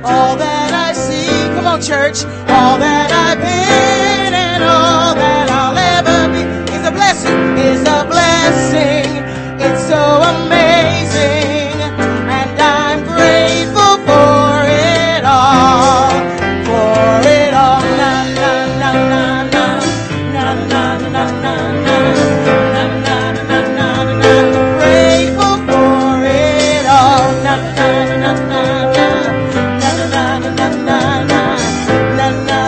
all that I see. Come on, church. All that I've been and all that I'll ever be is a blessing, is a blessing. It's so amazing, and I'm grateful for it all. For it all. Na na na na na na na na na na na na na na. Grateful for it all. Na na na na na na na na na na.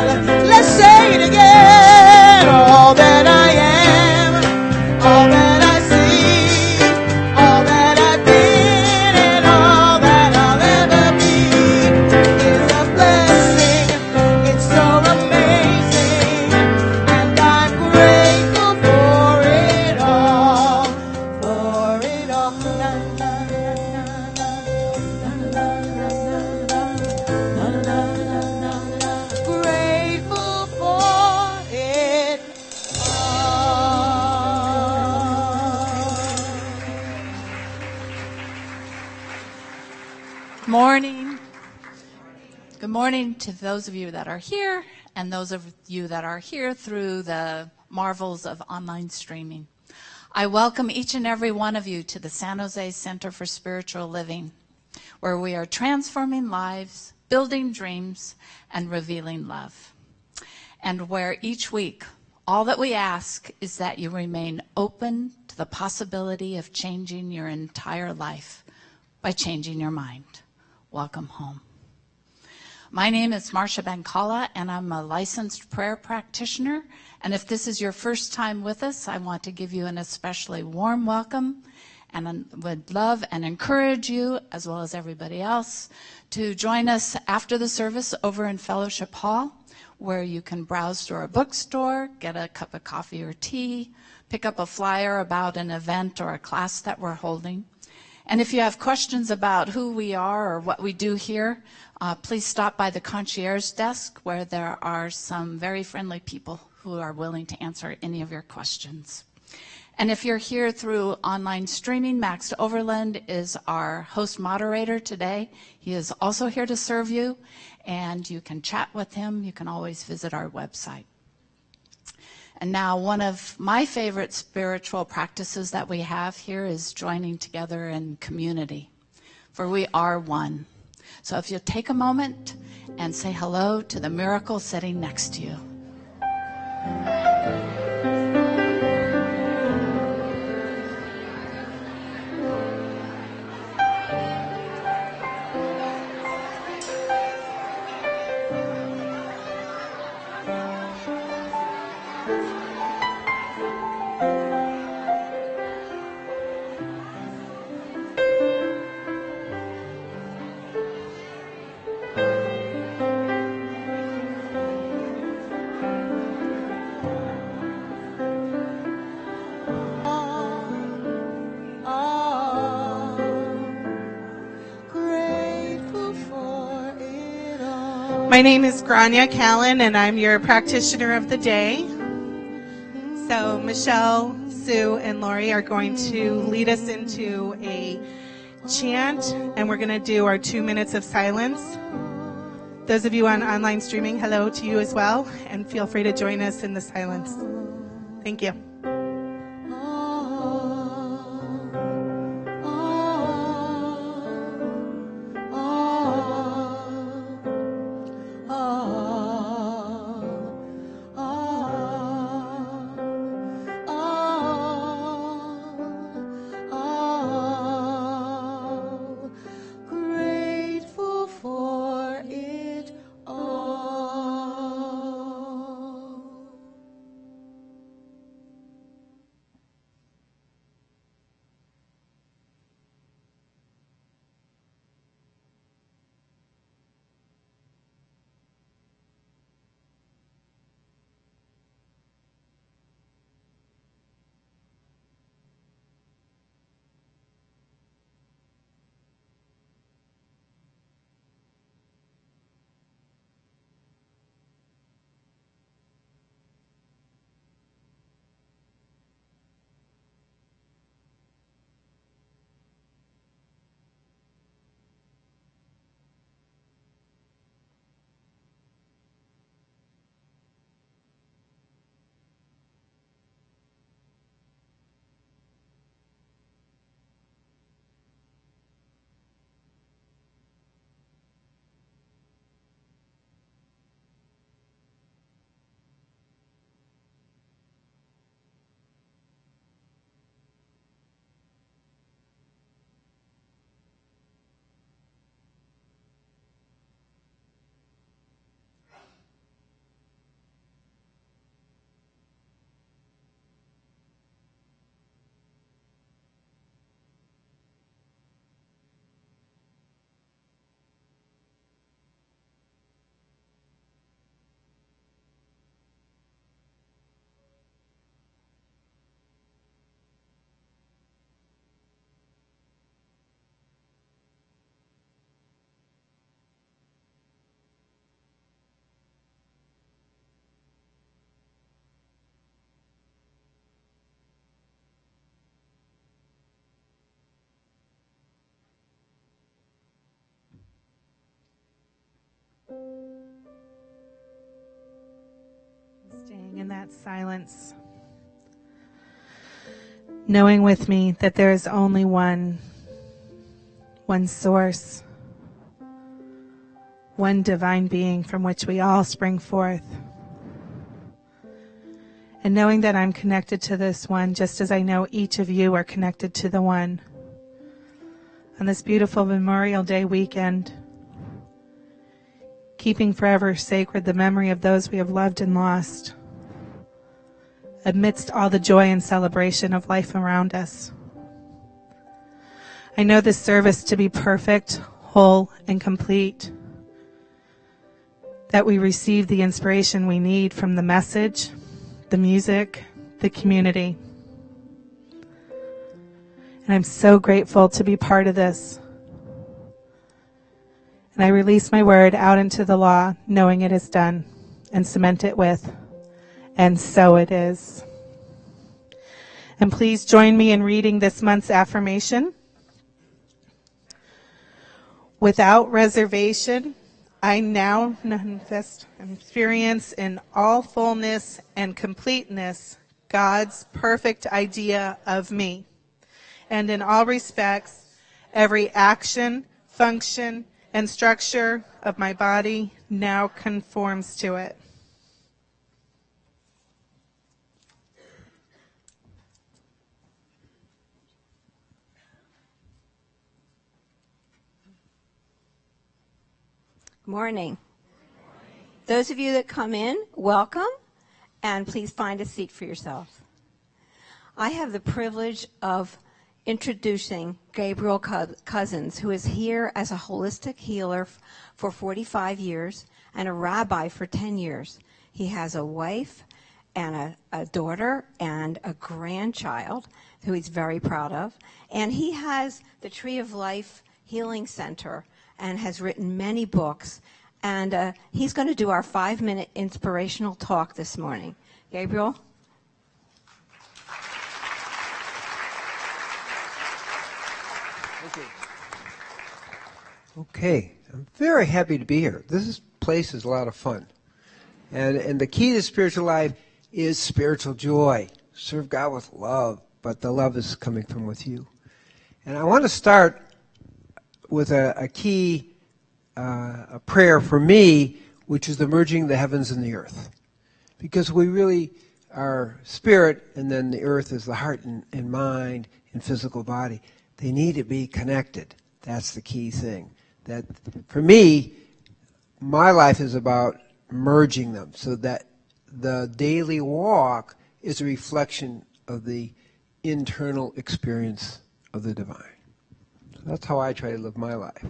Let's say it again. All that I am, all that I see, all that I've been, and all that I'll ever be is a blessing. It's so amazing, and I'm grateful for it all. For it all. Na, na, na, na, na, na, na, na, na, na. Grateful for it all. Morning. Good morning to those of you that are here and those of you that are here through the marvels of online streaming. I welcome each and every one of you to the San Jose Center for Spiritual Living, where we are transforming lives, building dreams, and revealing love. And where each week, all that we ask is that you remain open to the possibility of changing your entire life by changing your mind. Welcome home. My name is Marcia Bancala, and I'm a licensed prayer practitioner. And if this is your first time with us, I want to give you an especially warm welcome, and I would love and encourage you, as well as everybody else, to join us after the service over in Fellowship Hall, where you can browse through our bookstore, get a cup of coffee or tea, pick up a flyer about an event or a class that we're holding. And if you have questions about who we are or what we do here, please stop by the concierge desk, where there are some very friendly people who are willing to answer any of your questions. And if you're here through online streaming, Max Overland is our host moderator today. He is also here to serve you, and you can chat with him. You can always visit our website. And now, one of my favorite spiritual practices that we have here is joining together in community, for we are one. So if you'll take a moment and say hello to the miracle sitting next to you. My name is Grania Callan, and I'm your practitioner of the day. So Michelle, Sue, and Lori are going to lead us into a chant, and we're going to do our 2 minutes of silence. Those of you on online streaming, hello to you as well, and feel free to join us in the silence. Thank you. that silence, knowing with me that there is only one source, one divine being from which we all spring forth. And knowing that I'm connected to this one, just as I know each of you are connected to the one. On this beautiful Memorial Day weekend, keeping forever sacred the memory of those we have loved and lost, amidst all the joy and celebration of life around us. I know this service to be perfect, whole, and complete, that we receive the inspiration we need from the message, the music, the community. And I'm so grateful to be part of this. And I release my word out into the law, knowing it is done, and cement it with, and so it is. And please join me in reading this month's affirmation. Without reservation, I now manifest and experience in all fullness and completeness God's perfect idea of me. And in all respects, every action, function, and structure of my body now conforms to it. Morning. Those of you that come in, welcome, and please find a seat for yourselves. I have the privilege of introducing Gabriel Cousins, who is here as a holistic healer for 45 years and a rabbi for 10 years. He has a wife and a daughter and a grandchild who he's very proud of. And he has the Tree of Life Healing Center and has written many books. And he's going to do our 5-minute inspirational talk this morning. Gabriel? Thank you. Okay, I'm very happy to be here. This place is a lot of fun. And the key to spiritual life is spiritual joy. Serve God with love, but the love is coming from with you. And I want to start with a key a prayer for me, which is the merging the heavens and the earth. Because we really are spirit, and then the earth is the heart and mind and physical body. They need to be connected. That's the key thing. That for me, my life is about merging them so that the daily walk is a reflection of the internal experience of the divine. So that's how I try to live my life.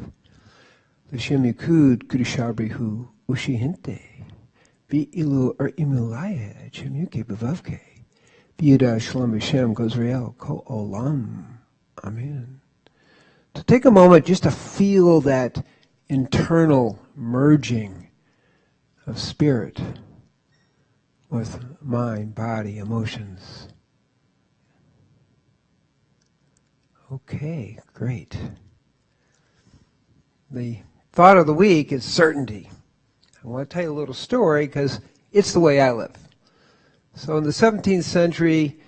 L'Shem Yikud Kudishabrihu Ushihinte Bi Ilu Imulaya Chemuke Bavavke Biyada Shalom Hashem Gozriel Ko Olam. Amen. To take a moment just to feel that internal merging of spirit with mind, body, emotions. Okay, great. The thought of the week is certainty. I want to tell you a little story because it's the way I live. So in the 17th century,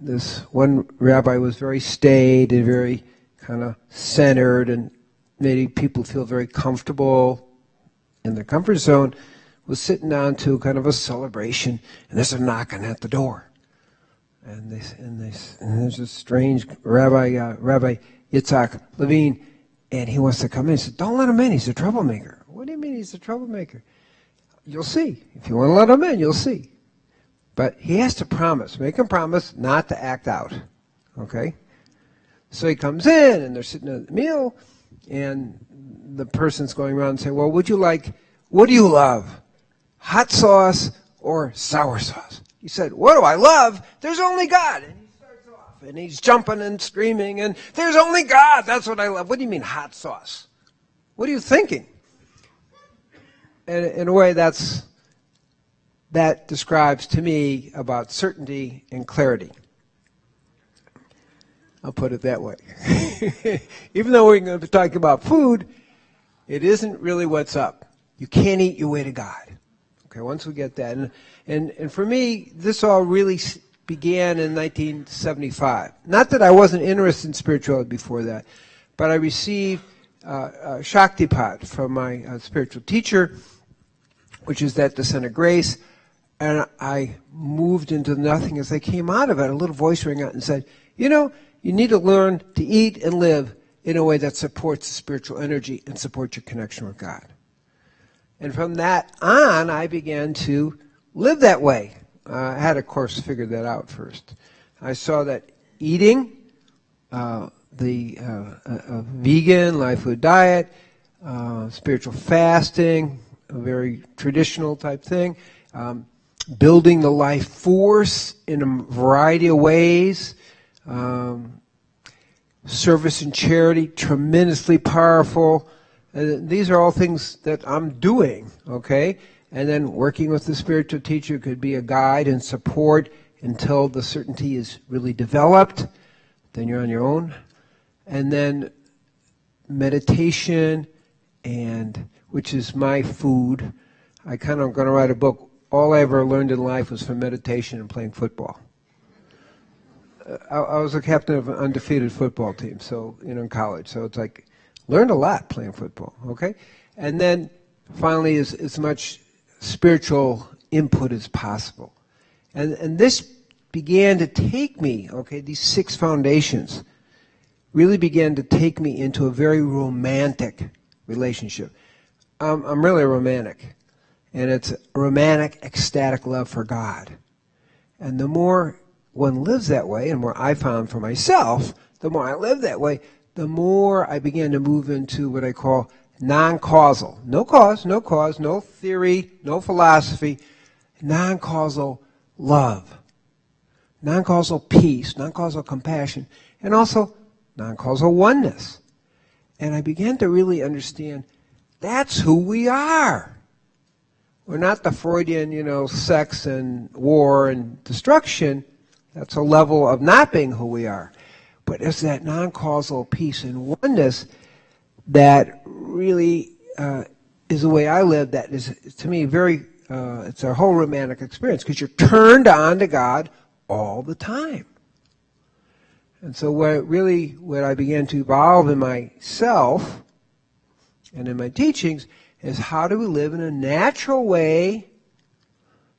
this one rabbi was very staid and very kind of centered and made people feel very comfortable in their comfort zone, was sitting down to kind of a celebration, and there's a knocking at the door. And there's a strange Rabbi Yitzhak Levine, and he wants to come in. He said, "Don't let him in. He's a troublemaker." "What do you mean he's a troublemaker?" "You'll see. If you want to let him in, you'll see." But he has to promise, make him promise not to act out. Okay? So he comes in, and they're sitting at the meal, and the person's going around and saying, "Well, what do you love? Hot sauce or sour sauce?" He said, "What do I love? There's only God." And he starts off, and he's jumping and screaming, and there's only God. That's what I love. "What do you mean hot sauce? What are you thinking?" And in a way, that describes to me about certainty and clarity. I'll put it that way. Even though we're going to be talking about food, it isn't really what's up. You can't eat your way to God. Okay, once we get that. And for me, this all really began in 1975. Not that I wasn't interested in spirituality before that, but I received a Shaktipat from my spiritual teacher, which is that descent of grace, and I moved into nothing. As I came out of it, a little voice rang out and said, you know, you need to learn to eat and live in a way that supports the spiritual energy and supports your connection with God. And from that on, I began to live that way. I had, of course, figured that out first. I saw that eating, the vegan, live food diet, spiritual fasting, a very traditional type thing, building the life force in a variety of ways, service and charity, tremendously powerful. These are all things that I'm doing, okay? And then working with the spiritual teacher could be a guide and support until the certainty is really developed. Then you're on your own. And then meditation, and which is my food. I kind of going to write a book. All I ever learned in life was from meditation and playing football. I was a captain of an undefeated football team, so in college. So it's like, learned a lot playing football, okay? And then finally as much spiritual input as possible. And this began to take me, okay, these 6 foundations really began to take me into a very romantic relationship. I'm really a romantic. And it's a romantic, ecstatic love for God. And the more one lives that way, and the more I found for myself, the more I live that way, the more I began to move into what I call non-causal. No cause, no theory, no philosophy. Non-causal love. Non-causal peace, non-causal compassion, and also non-causal oneness. And I began to really understand that's who we are. We're not the Freudian, sex and war and destruction. That's a level of not being who we are. But it's that non-causal peace and oneness that really is the way I live. That is, to me, very, it's a whole romantic experience because you're turned on to God all the time. And so what I began to evolve in myself and in my teachings is how do we live in a natural way,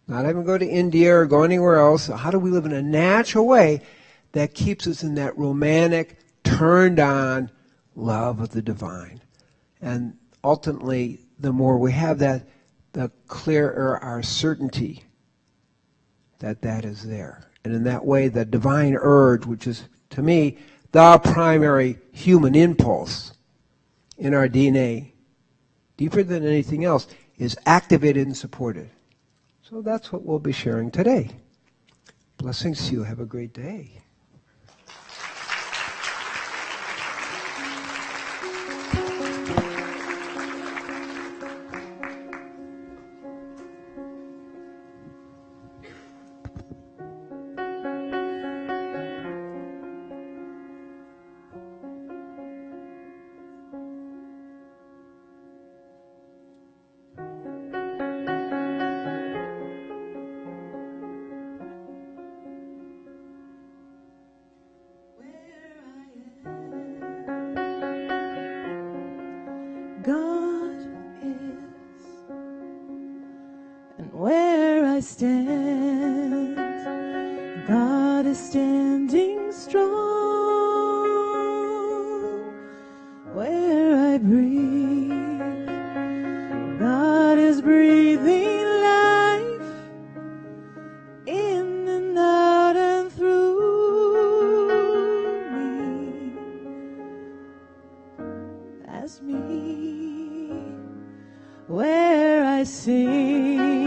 not even go to India or go anywhere else, how do we live in a natural way that keeps us in that romantic, turned on love of the divine. And ultimately, the more we have that, the clearer our certainty that that is there. And in that way, the divine urge, which is, to me, the primary human impulse in our DNA, deeper than anything else, is activated and supported. So that's what we'll be sharing today. Blessings to you. Have a great day. God is, and where I stand, God is standing strong. Where I breathe, God is breathing life in and out and through me. That's me. Where I sing,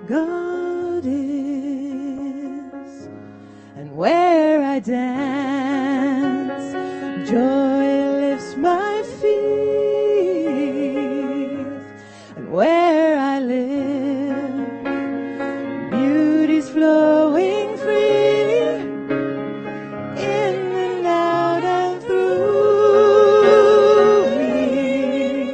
God is, and where I dance, joy lifts my feet, and where I live, beauty's flowing freely in and out and through me.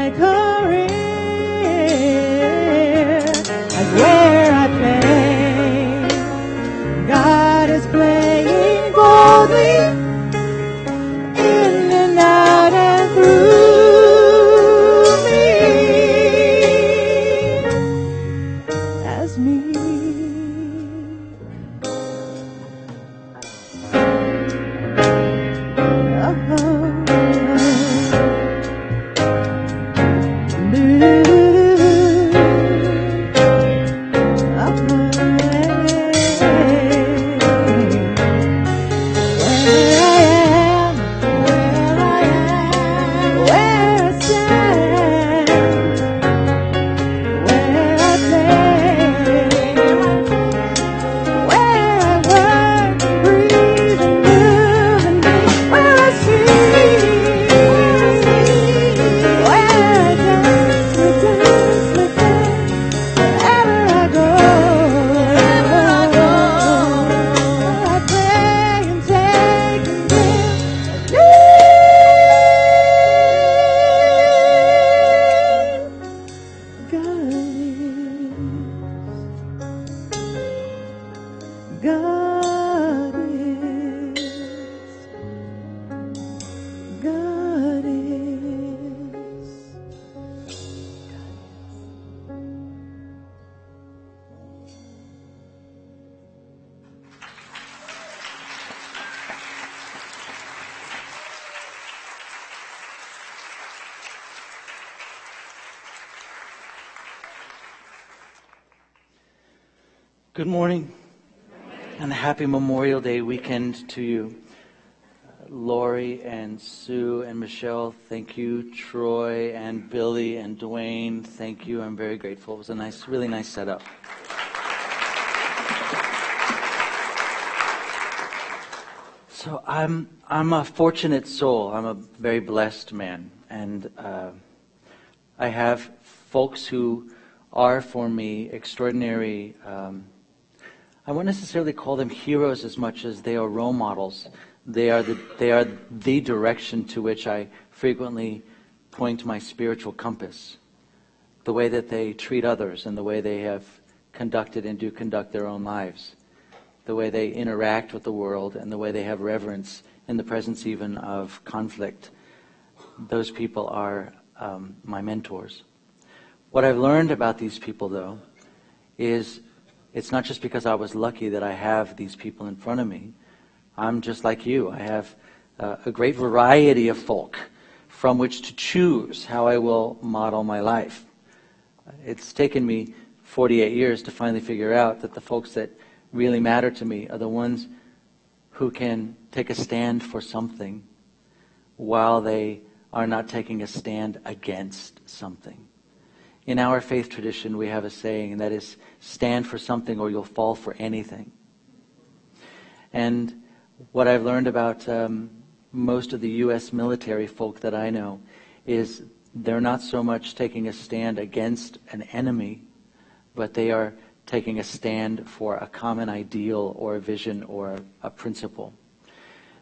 my career, like where I play, God is playing boldly in and out and through me, as me. Good morning, and a happy Memorial Day weekend to you. Lori and Sue and Michelle, thank you. Troy and Billy and Dwayne, thank you. I'm very grateful. It was a really nice setup. So I'm a fortunate soul. I'm a very blessed man, and I have folks who are for me extraordinary. I won't necessarily call them heroes as much as they are role models. They are the direction to which I frequently point my spiritual compass. The way that they treat others and the way they have conducted and do conduct their own lives. The way they interact with the world and the way they have reverence in the presence even of conflict. Those people are my mentors. What I've learned about these people, though, is it's not just because I was lucky that I have these people in front of me. I'm just like you. I have a great variety of folk from which to choose how I will model my life. It's taken me 48 years to finally figure out that the folks that really matter to me are the ones who can take a stand for something while they are not taking a stand against something. In our faith tradition, we have a saying, and that is, stand for something or you'll fall for anything. And what I've learned about most of the U.S. military folk that I know is they're not so much taking a stand against an enemy, but they are taking a stand for a common ideal or a vision or a principle.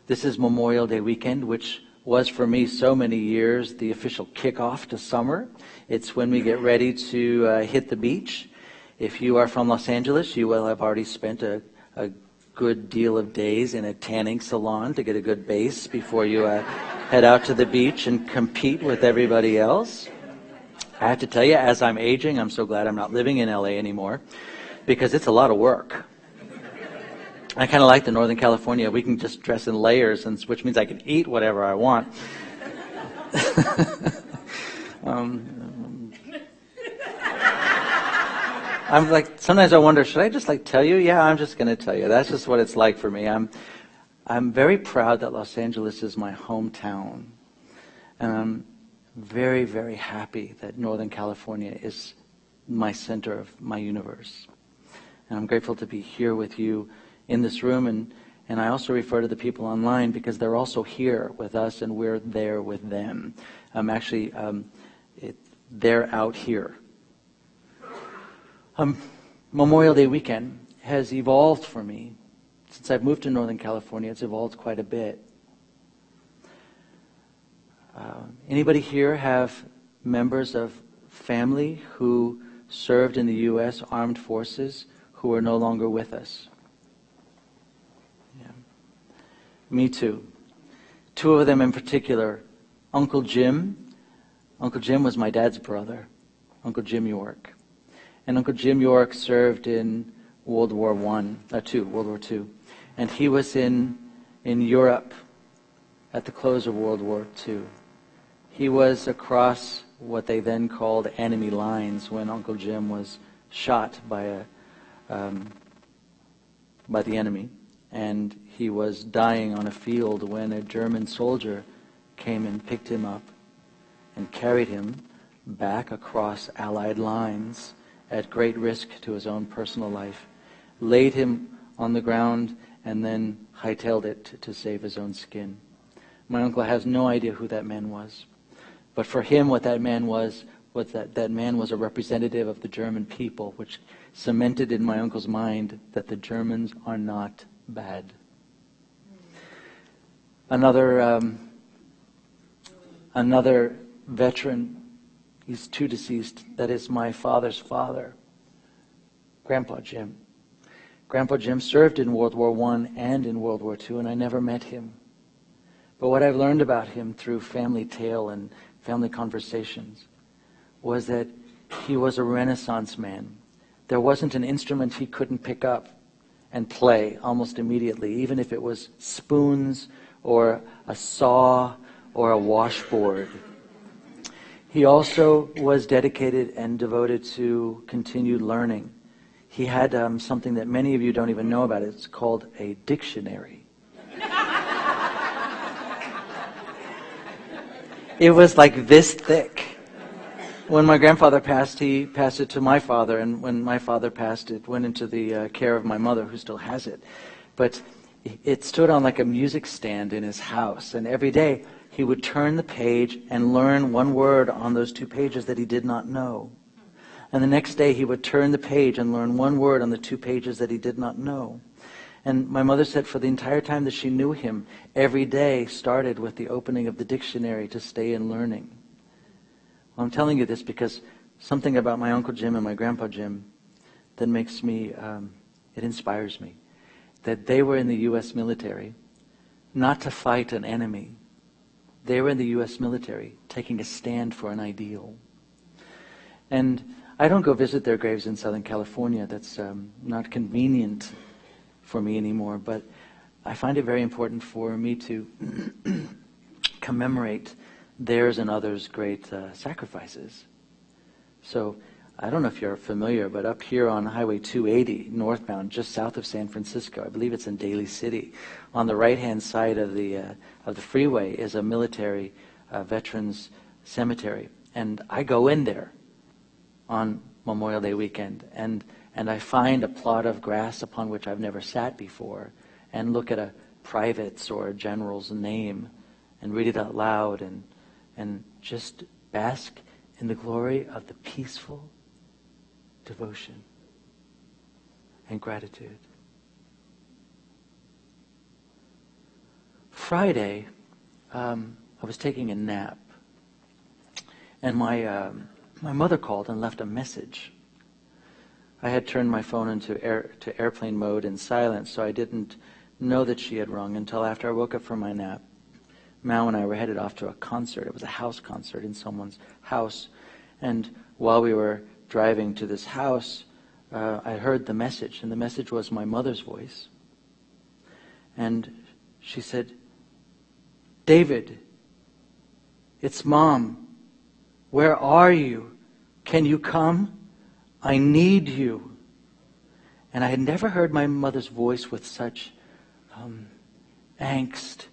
This is Memorial Day weekend, which was for me so many years the official kickoff to summer. It's when we get ready to hit the beach. If you are from Los Angeles, you will have already spent a good deal of days in a tanning salon to get a good base before you head out to the beach and compete with everybody else. I have to tell you, as I'm aging, I'm so glad I'm not living in LA anymore, because it's a lot of work. I kind of like the Northern California. We can just dress in layers, which means I can eat whatever I want. I'm like, sometimes I wonder, should I just tell you? Yeah, I'm just going to tell you. That's just what it's like for me. I'm very proud that Los Angeles is my hometown. And I'm very, very happy that Northern California is my center of my universe. And I'm grateful to be here with you in this room, and I also refer to the people online because they're also here with us and we're there with them. They're out here. Memorial Day weekend has evolved for me. Since I've moved to Northern California, it's evolved quite a bit. Anybody here have members of family who served in the U.S. Armed Forces who are no longer with us. Yeah. Me too. Two of them in particular, Uncle Jim. Uncle Jim was my dad's brother, Uncle Jim York. And Uncle Jim York served in World War II. And he was in Europe at the close of World War II. He was across what they then called enemy lines when Uncle Jim was shot by the enemy. And he was dying on a field when a German soldier came and picked him up and carried him back across Allied lines at great risk to his own personal life, laid him on the ground, and then hightailed it to save his own skin. My uncle has no idea who that man was. But for him, what that man was that man was a representative of the German people, which cemented in my uncle's mind that the Germans are not bad. Another veteran, he's too deceased, that is my father's father, Grandpa Jim. Grandpa Jim served in World War I and in World War II, and I never met him. But what I've learned about him through family tale and family conversations was that he was a Renaissance man. There wasn't an instrument he couldn't pick up and play almost immediately, even if it was spoons or a saw or a washboard. He also was dedicated and devoted to continued learning. He had something that many of you don't even know about. It's called a dictionary. It was like this thick. When my grandfather passed, he passed it to my father, and when my father passed, it went into the care of my mother, who still has it. But it stood on like a music stand in his house, and every day he would turn the page and learn one word on those 2 pages that he did not know. And the next day he would turn the page and learn one word on the 2 pages that he did not know. And my mother said for the entire time that she knew him, every day started with the opening of the dictionary to stay in learning. Well, I'm telling you this because something about my Uncle Jim and my Grandpa Jim that makes me, it inspires me. That they were in the U.S. military, not to fight an enemy. They were in the U.S. military, taking a stand for an ideal. And I don't go visit their graves in Southern California. That's not convenient for me anymore, but I find it very important for me to commemorate theirs and others' great sacrifices. So I don't know if you're familiar, but up here on Highway 280 northbound, just south of San Francisco, I believe it's in Daly City, on the right-hand side of the freeway is a military veterans cemetery, and I go in there on Memorial Day weekend, and I find a plot of grass upon which I've never sat before, and look at a private's or a general's name, and read it out loud, and just bask in the glory of the peaceful devotion and gratitude. Friday, I was taking a nap, and my mother called and left a message. I had turned my phone into airplane mode in silence, so I didn't know that she had rung until after I woke up from my nap. Mao and I were headed off to a concert. It was a house concert in someone's house. And while we were driving to this house, I heard the message, and the message was my mother's voice. And she said, "David, it's Mom. Where are you? Can you come? I need you." And I had never heard my mother's voice with such angst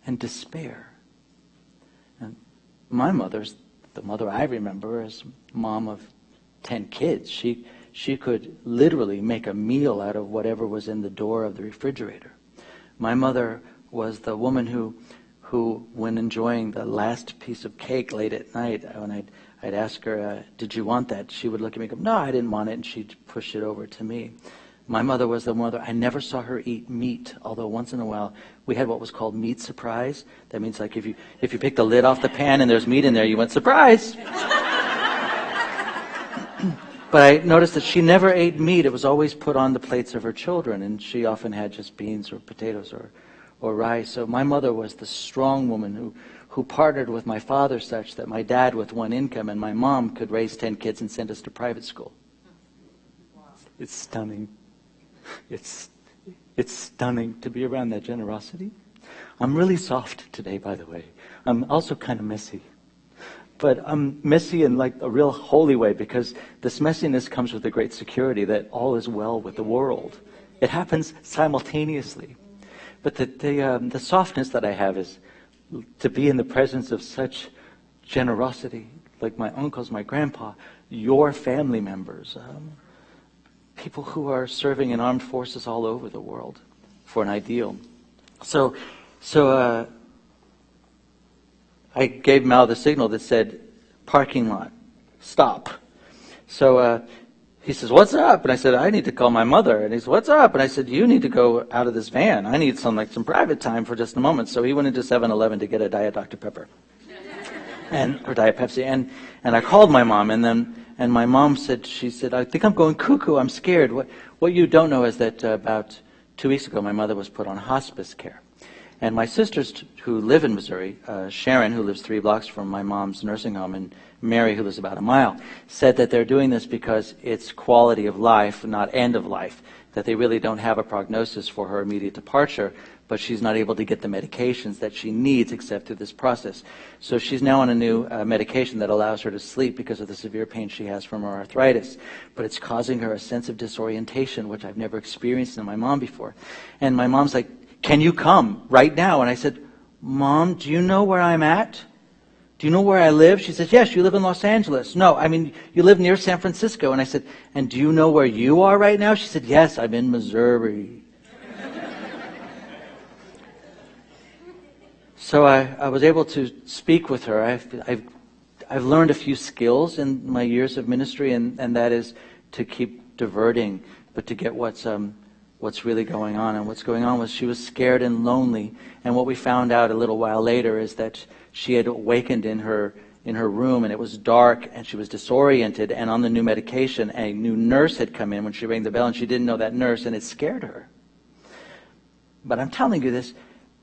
and despair. And my mother's the mother I remember as mom of 10 kids. She could literally make a meal out of whatever was in the door of the refrigerator. My mother was the woman who when enjoying the last piece of cake late at night, when I'd ask her, "Did you want that?" she would look at me and go, "No, I didn't want it," and she'd push it over to me. My mother was the mother. I never saw her eat meat, although once in a while we had what was called meat surprise. That means like if you pick the lid off the pan and there's meat in there, you went, "Surprise!" But I noticed that she never ate meat. It was always put on the plates of her children, and she often had just beans or potatoes or rice. So my mother was the strong woman who partnered with my father such that my dad, with one income, and my mom could raise 10 kids and send us to private school. Wow. It's stunning. It's stunning to be around that generosity. I'm really soft today, by the way. I'm also kind of messy. But I'm messy in like a real holy way, because this messiness comes with a great security that all is well with the world. It happens simultaneously. But the softness that I have is to be in the presence of such generosity, like my uncles, my grandpa, your family members, people who are serving in armed forces all over the world for an ideal. So I gave Mal the signal that said, parking lot, stop. So he says, what's up? And I said, I need to call my mother. And he said, what's up? And I said, you need to go out of this van. I need some private time for just a moment. So he went into 7-Eleven to get a Diet Dr. Pepper or Diet Pepsi. And I called my mom, and my mom said, I think I'm going cuckoo. I'm scared. What you don't know is that about 2 weeks ago, my mother was put on hospice care. And my sisters who live in Missouri, Sharon, who lives 3 blocks from my mom's nursing home, and Mary, who lives about a mile, said that they're doing this because it's quality of life, not end of life, that they really don't have a prognosis for her immediate departure, but she's not able to get the medications that she needs except through this process. So she's now on a new medication that allows her to sleep because of the severe pain she has from her arthritis. But it's causing her a sense of disorientation, which I've never experienced in my mom before. And my mom's like, can you come right now? And I said, Mom, do you know where I'm at? Do you know where I live? She says, yes, you live in Los Angeles. No, I mean, you live near San Francisco. And I said, and do you know where you are right now? She said, yes, I'm in Missouri. So I was able to speak with her. I've learned a few skills in my years of ministry, and that is to keep diverting, but to get what's really going on. And what's going on was she was scared and lonely. And what we found out a little while later is that she had awakened in her room, and it was dark, and she was disoriented. And on the new medication, a new nurse had come in when she rang the bell, and she didn't know that nurse, and it scared her. But I'm telling you this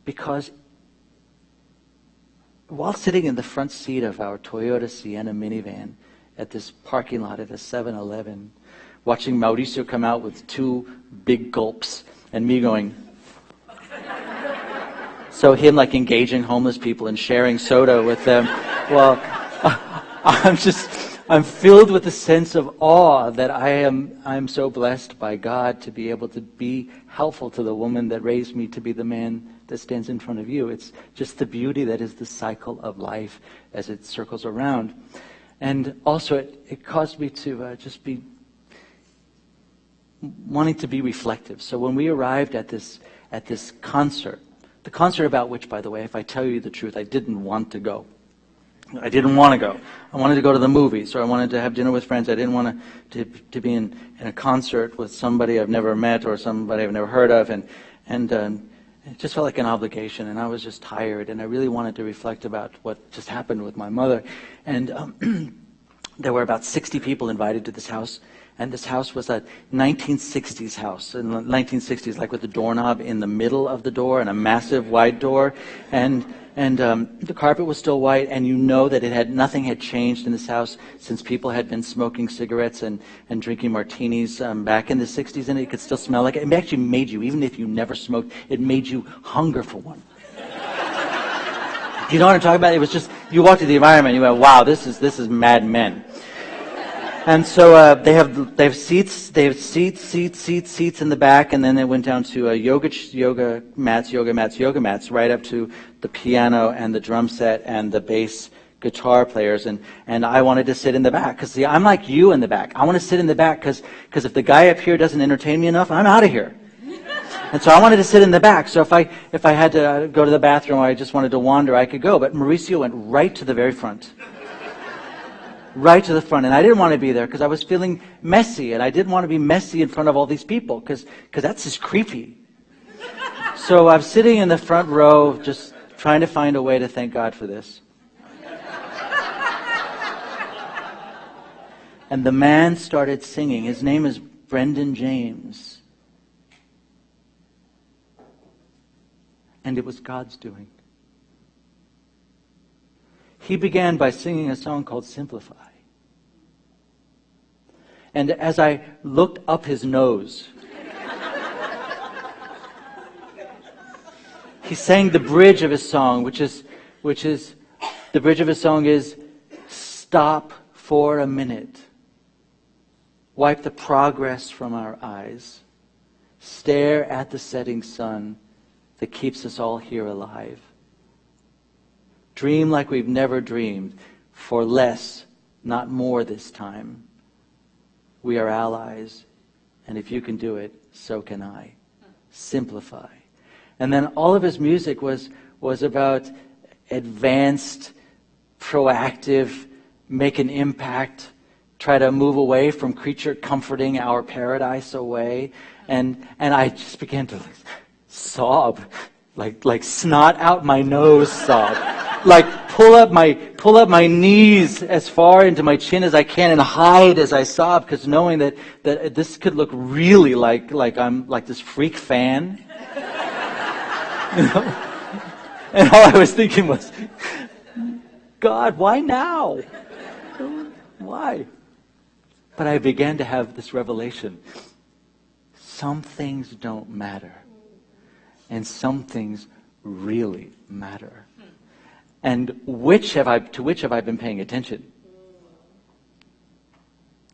because while sitting in the front seat of our Toyota Sienna minivan at this parking lot at a 7-Eleven, watching Mauricio come out with 2 big gulps, and me going. So him like engaging homeless people and sharing soda with them. Well, I'm filled with a sense of awe that I'm so blessed by God to be able to be helpful to the woman that raised me to be the man that stands in front of you. It's just the beauty that is the cycle of life as it circles around. And also it caused me to just be wanting to be reflective. So when we arrived at this concert, the concert about which, by the way, if I tell you the truth, I didn't want to go. I didn't want to go. I wanted to go to the movies, or I wanted to have dinner with friends. I didn't want to be in a concert with somebody I've never met or somebody I've never heard of, and it just felt like an obligation, and I was just tired, and I really wanted to reflect about what just happened with my mother. And there were about 60 people invited to this house, and this house was a 1960s house. In the 1960s, like with the doorknob in the middle of the door and a massive wide door, and the carpet was still white, and you know that nothing had changed in this house since people had been smoking cigarettes and drinking martinis back in the 60s, and it could still smell like it. It actually made you, even if you never smoked, it made you hunger for one. You know what I'm talking about? It was just, you walked to the environment, and you went, wow, this is Mad Men. And so they have seats in the back, and then they went down to yoga mats, right up to the piano and the drum set and the bass guitar players. And I wanted to sit in the back because, see, I'm like you in the back. I want to sit in the back because if the guy up here doesn't entertain me enough, I'm out of here. And so I wanted to sit in the back. So if I had to go to the bathroom or I just wanted to wander, I could go. But Mauricio went right to the very front. Right to the front, and I didn't want to be there because I was feeling messy, and I didn't want to be messy in front of all these people because that's just creepy. So I'm sitting in the front row just trying to find a way to thank God for this. And the man started singing. His name is Brendan James. And it was God's doing. He began by singing a song called Simplify. And as I looked up his nose, he sang the bridge of his song, which is the bridge of his song is, stop for a minute. Wipe the progress from our eyes. Stare at the setting sun that keeps us all here alive. Dream like we've never dreamed, for less, not more this time. We are allies, and if you can do it, so can I. Simplify. And then all of his music was about advanced, proactive, make an impact, try to move away from creature comforting our paradise away. And I just began to sob, like snot out my nose sob. Like pull up my knees as far into my chin as I can and hide as I sob, because knowing that this could look really like I'm like this freak fan. You know? And all I was thinking was, God, why now? Why? But I began to have this revelation. Some things don't matter. And some things really matter. And to which have I been paying attention?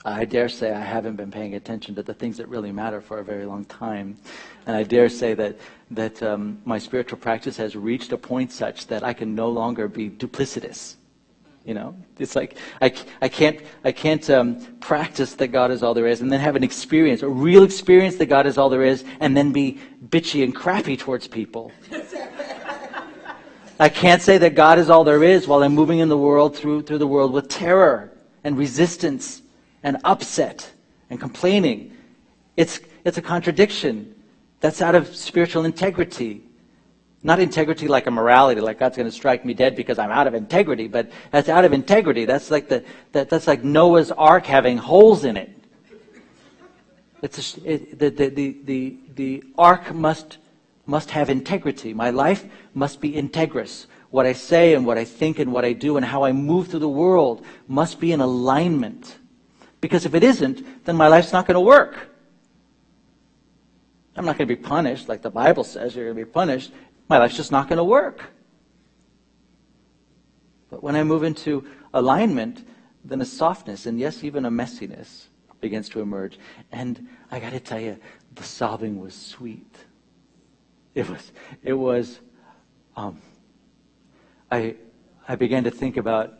I dare say I haven't been paying attention to the things that really matter for a very long time. And I dare say that my spiritual practice has reached a point such that I can no longer be duplicitous. You know, it's like I can't practice that God is all there is and then have an experience, a real experience that God is all there is, and then be bitchy and crappy towards people. I can't say that God is all there is while I'm moving in the world through the world with terror and resistance and upset and complaining. It's a contradiction. That's out of spiritual integrity. Not integrity like a morality, like God's going to strike me dead because I'm out of integrity, but that's out of integrity. That's like that's like Noah's Ark having holes in it. The Ark must have integrity. My life must be integrous. What I say and what I think and what I do and how I move through the world must be in alignment. Because if it isn't, then my life's not going to work. I'm not going to be punished like the Bible says you're going to be punished. My life's just not going to work. But when I move into alignment, then a softness and yes, even a messiness begins to emerge. And I got to tell you, the sobbing was sweet. It was. I began to think about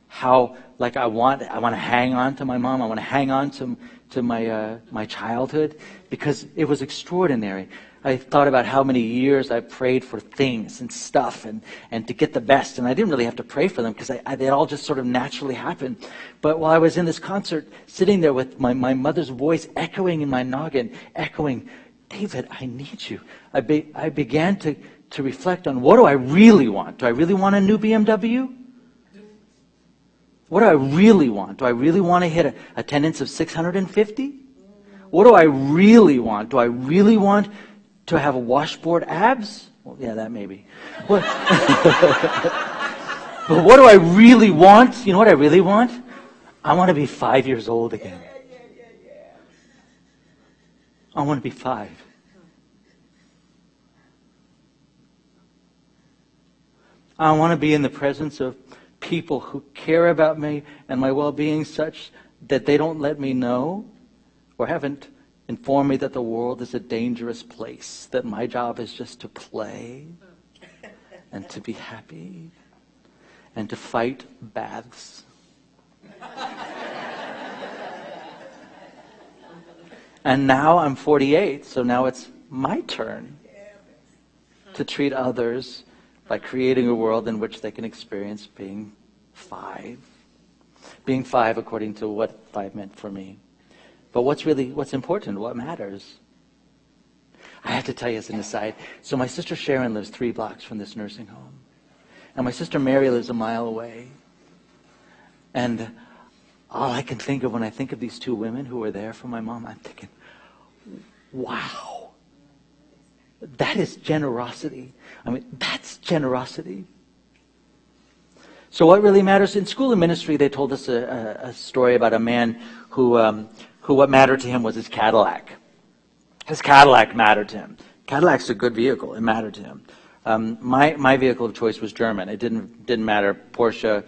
how, like, I want to hang on to my mom. I want to hang on to my childhood because it was extraordinary. I thought about how many years I prayed for things and stuff and to get the best. And I didn't really have to pray for them because they all just sort of naturally happened. But while I was in this concert, sitting there with my mother's voice echoing in my noggin, echoing, David, I need you. I began to reflect on, what do I really want? Do I really want a new BMW? What do I really want? Do I really want to hit attendance of 650? What do I really want? Do I really want to have a washboard abs? Well, yeah, that maybe. But what do I really want? You know what I really want? I want to be 5 years old again. I want to be 5. I want to be in the presence of people who care about me and my well-being such that they don't let me know or haven't informed me that the world is a dangerous place, that my job is just to play and to be happy and to fight baths. And now I'm 48, so now it's my turn to treat others by creating a world in which they can experience being 5. Being 5 according to what 5 meant for me. But what's important, what matters? I have to tell you as an aside, so my sister Sharon lives 3 blocks from this nursing home. And my sister Mary lives a mile away. And all I can think of when I think of these two women who were there for my mom, I'm thinking, wow, that is generosity. I mean, that's generosity. So what really matters? In School of Ministry, they told us a story about a man who what mattered to him was his Cadillac. His Cadillac mattered to him. Cadillac's a good vehicle. It mattered to him. My vehicle of choice was German. It didn't matter. Porsche,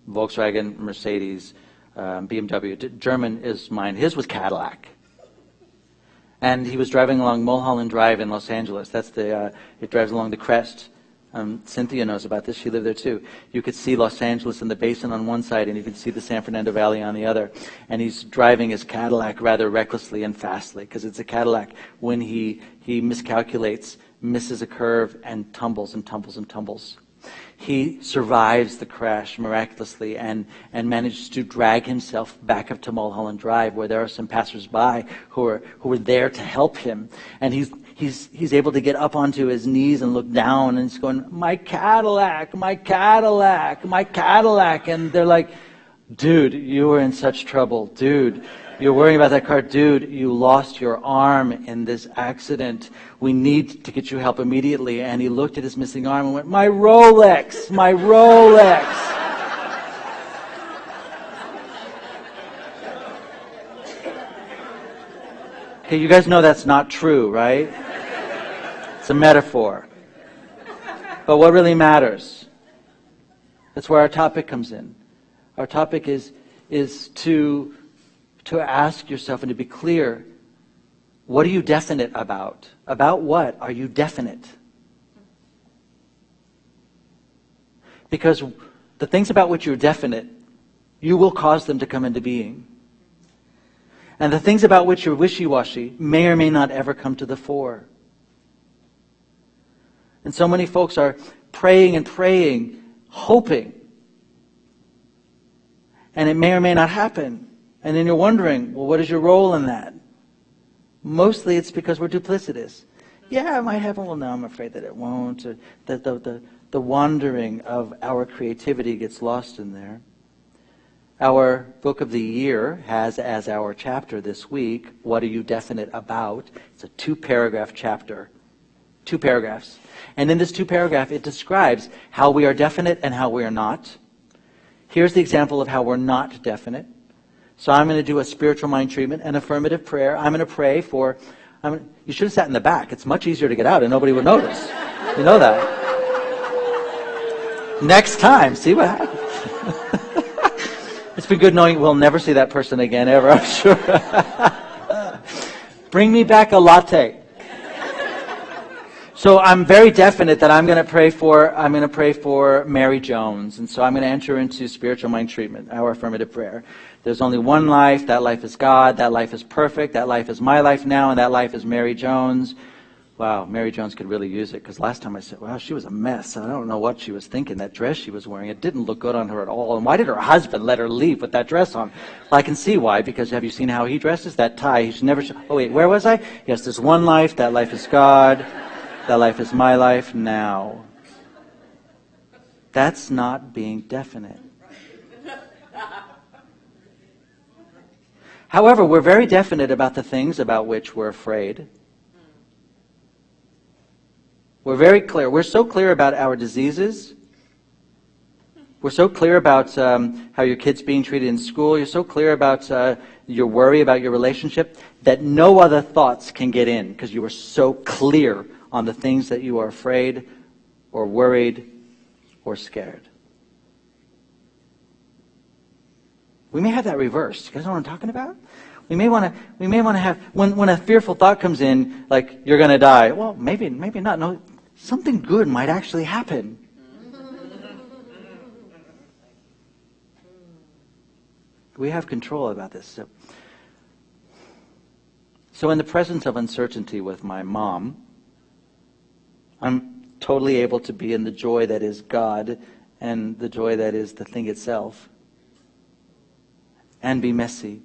Volkswagen, Mercedes, BMW. German is mine. His was Cadillac. And he was driving along Mulholland Drive in Los Angeles. It drives along the crest. Cynthia knows about this. She lived there too. You could see Los Angeles and the basin on one side, and you could see the San Fernando Valley on the other. And he's driving his Cadillac rather recklessly and fastly, because it's a Cadillac. When he miscalculates, misses a curve, and tumbles and tumbles and tumbles. He survives the crash miraculously and manages to drag himself back up to Mulholland Drive, where there are some passersby who are there to help him. And he's able to get up onto his knees and look down, and he's going, my Cadillac, my Cadillac, my Cadillac. And they're like, dude, you were in such trouble. Dude, you're worrying about that car. Dude, you lost your arm in this accident. We need to get you help immediately. And he looked at his missing arm and went, my Rolex, my Rolex. Okay, you guys know that's not true, right? It's a metaphor. But what really matters? That's where our topic comes in. Our topic is to ask yourself and to be clear, what are you definite about? About what are you definite? Because the things about which you're definite, you will cause them to come into being. And the things about which you're wishy-washy may or may not ever come to the fore. And so many folks are praying and praying, hoping. And it may or may not happen. And then you're wondering, well, what is your role in that? Mostly it's because we're duplicitous. Yeah, it might happen. Well, no, I'm afraid that it won't. Or that the wandering of our creativity gets lost in there. Our book of the year has as our chapter this week, What Are You Definite About? It's a 2-paragraph chapter. 2 paragraphs. And in this 2-paragraph, it describes how we are definite and how we are not. Here's the example of how we're not definite. So I'm going to do a spiritual mind treatment, an affirmative prayer. I'm going to pray for... you should have sat in the back. It's much easier to get out and nobody would notice. You know that. Next time, see what happens. It's been good knowing we'll never see that person again ever, I'm sure. Bring me back a latte. So I'm very definite that I'm going to pray for Mary Jones. And so I'm going to enter into spiritual mind treatment, our affirmative prayer. There's only one life. That life is God. That life is perfect. That life is my life now, and that life is Mary Jones. Wow, Mary Jones could really use it, because last time I said, wow, she was a mess. I don't know what she was thinking. That dress she was wearing, it didn't look good on her at all. And why did her husband let her leave with that dress on? Well, I can see why, because have you seen how he dresses? That tie, he should never... Oh, wait, where was I? Yes, there's one life. That life is God. That life is my life now. That's not being definite. However, we're very definite about the things about which we're afraid. We're very clear. We're so clear about our diseases. We're so clear about how your kid's being treated in school. You're so clear about your worry about your relationship that no other thoughts can get in, because you are so clear on the things that you are afraid or worried or scared. We may have that reversed. You guys know what I'm talking about? We may want to have, when a fearful thought comes in, like, you're going to die. Well, maybe not. No, something good might actually happen. We have control about this. So in the presence of uncertainty with my mom, I'm totally able to be in the joy that is God and the joy that is the thing itself, and be messy